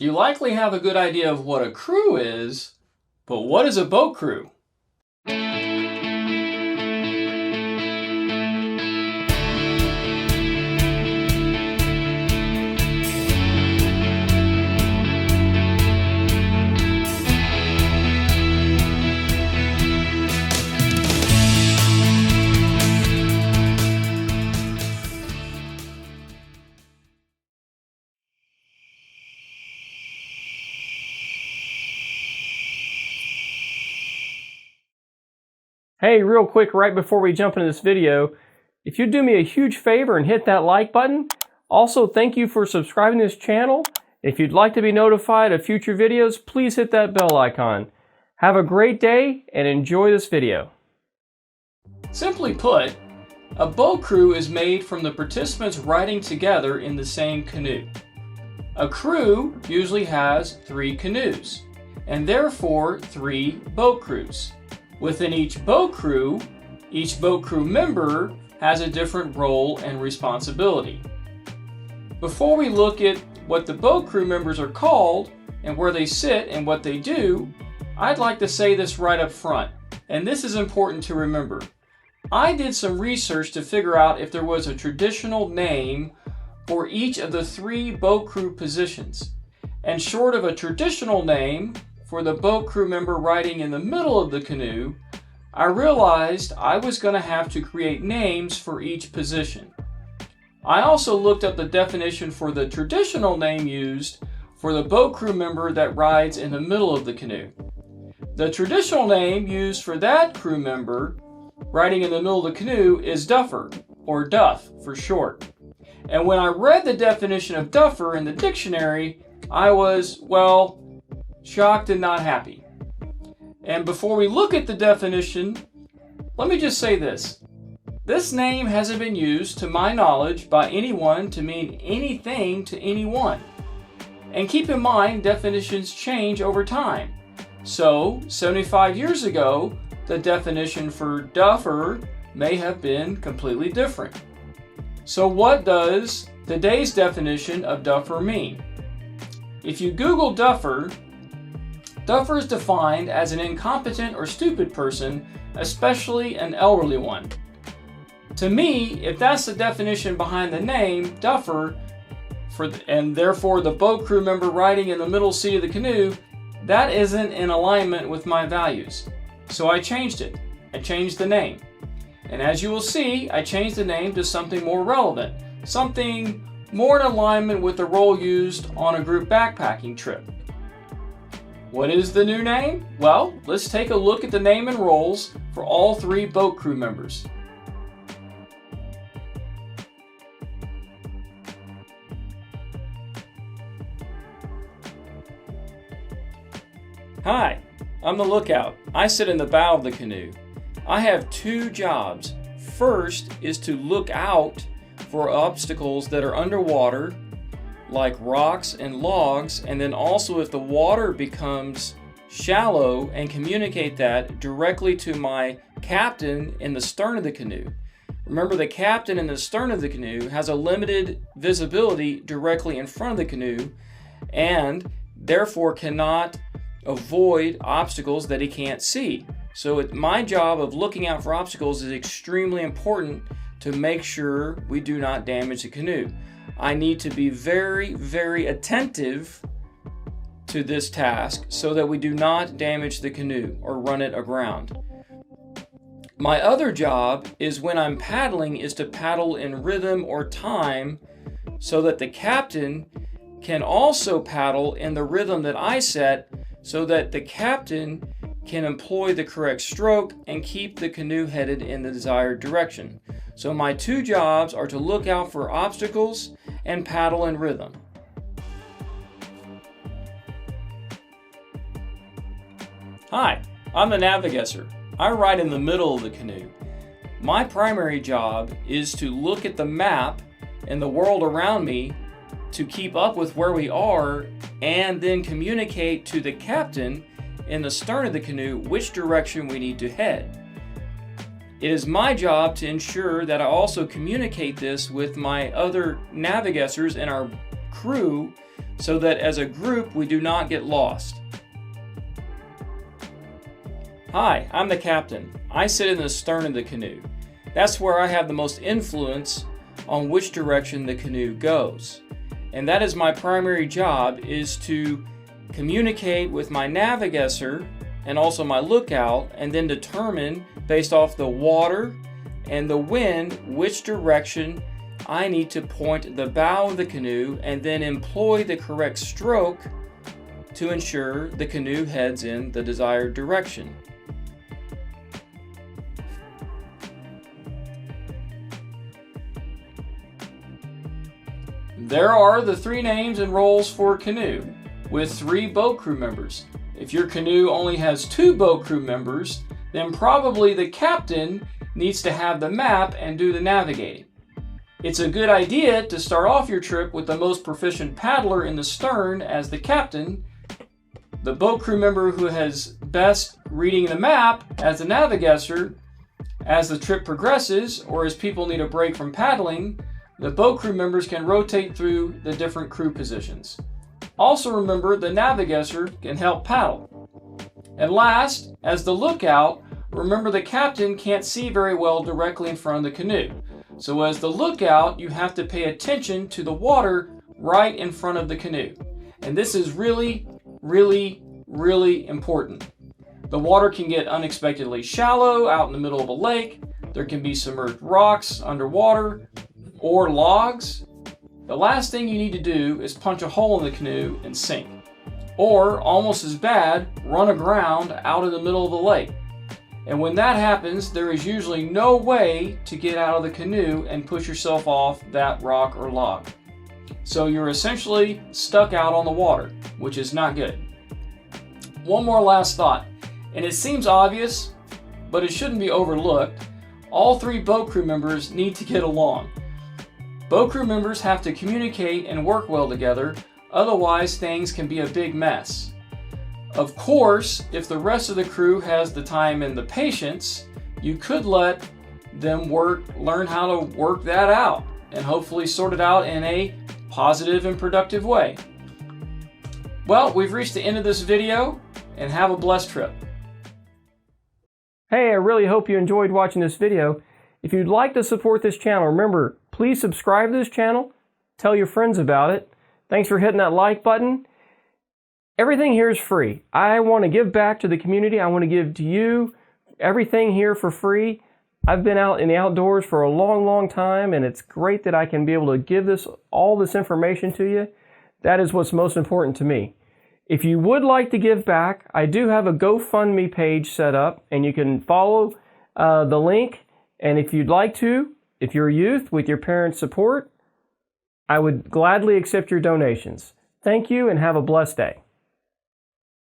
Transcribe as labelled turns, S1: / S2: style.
S1: You likely have a good idea of what a crew is, but what is a boat crew?
S2: Hey, real quick, right before we jump into this video, if you'd do me a huge favor and hit that like button. Also, thank you for subscribing to this channel. If you'd like to be notified of future videos, please hit that bell icon. Have a great day and enjoy this video.
S1: Simply put, a boat crew is made from the participants riding together in the same canoe. A crew usually has 3 canoes, and therefore 3 boat crews. Within each boat crew member has a different role and responsibility. Before we look at what the boat crew members are called and where they sit and what they do, I'd like to say this right up front, and this is important to remember. I did some research to figure out if there was a traditional name for each of the 3 boat crew positions. And short of a traditional name for the boat crew member riding in the middle of the canoe, I realized I was going to have to create names for each position. I also looked up the definition for the traditional name used for the boat crew member that rides in the middle of the canoe. The traditional name used for that crew member riding in the middle of the canoe is duffer, or duff for short. And when I read the definition of duffer in the dictionary, I was, well, shocked and not happy. And before we look at the definition, let me just say this. This name hasn't been used, to my knowledge, by anyone to mean anything to anyone. And keep in mind, definitions change over time. So, 75 years ago, the definition for duffer may have been completely different. So what does today's definition of duffer mean? If you Google duffer is defined as an incompetent or stupid person, especially an elderly one. To me, if that's the definition behind the name, duffer, and therefore the boat crew member riding in the middle seat of the canoe, that isn't in alignment with my values. So I changed it. I changed the name. And as you will see, I changed the name to something more relevant, something more in alignment with the role used on a group backpacking trip. What is the new name? Well, let's take a look at the name and roles for all 3 boat crew members. Hi, I'm the lookout. I sit in the bow of the canoe. I have 2 jobs. First is to look out for obstacles that are underwater, like rocks and logs, and then also if the water becomes shallow, and communicate that directly to my captain in the stern of the canoe. Remember, the captain in the stern of the canoe has a limited visibility directly in front of the canoe and therefore cannot avoid obstacles that he can't see. So my job of looking out for obstacles is extremely important to make sure we do not damage the canoe. I need to be very, very attentive to this task so that we do not damage the canoe or run it aground. My other job is when I'm paddling is to paddle in rhythm or time so that the captain can also paddle in the rhythm that I set so that the captain can employ the correct stroke and keep the canoe headed in the desired direction. So my 2 jobs are to look out for obstacles and paddle in rhythm. Hi, I'm the navigator. I ride in the middle of the canoe. My primary job is to look at the map and the world around me to keep up with where we are and then communicate to the captain in the stern of the canoe which direction we need to head. It is my job to ensure that I also communicate this with my other navigators and our crew so that as a group we do not get lost. Hi, I'm the captain. I sit in the stern of the canoe. That's where I have the most influence on which direction the canoe goes. And that is my primary job, is to communicate with my navigator and also my lookout, and then determine based off the water and the wind which direction I need to point the bow of the canoe, and then employ the correct stroke to ensure the canoe heads in the desired direction. There are the 3 names and roles for a canoe, with 3 boat crew members. If your canoe only has 2 boat crew members, then probably the captain needs to have the map and do the navigating. It's a good idea to start off your trip with the most proficient paddler in the stern as the captain, the boat crew member who has best reading the map as the navigator. As the trip progresses, or as people need a break from paddling, the boat crew members can rotate through the different crew positions. Also remember, the navigator can help paddle. And last, as the lookout, remember the captain can't see very well directly in front of the canoe. So as the lookout, you have to pay attention to the water right in front of the canoe. And this is really, really, really important. The water can get unexpectedly shallow out in the middle of a lake. There can be submerged rocks underwater or logs. The last thing you need to do is punch a hole in the canoe and sink. Or, almost as bad, run aground out in the middle of the lake. And when that happens, there is usually no way to get out of the canoe and push yourself off that rock or log. So you're essentially stuck out on the water, which is not good. One more last thought, and it seems obvious, but it shouldn't be overlooked. All 3 boat crew members need to get along. Boat crew members have to communicate and work well together, otherwise things can be a big mess. Of course, if the rest of the crew has the time and the patience, you could let them learn how to work that out, and hopefully sort it out in a positive and productive way. Well, we've reached the end of this video, and have a blessed trip.
S2: Hey, I really hope you enjoyed watching this video. If you'd like to support this channel, remember, please subscribe to this channel, tell your friends about it. Thanks for hitting that like button. Everything here is free. I want to give back to the community. I want to give to you everything here for free. I've been out in the outdoors for a long, long time, and it's great that I can be able to give all this information to you. That is what's most important to me. If you would like to give back, I do have a GoFundMe page set up, and you can follow the link. And if you'd like to, if you're a youth with your parents' support, I would gladly accept your donations. Thank you and have a blessed day.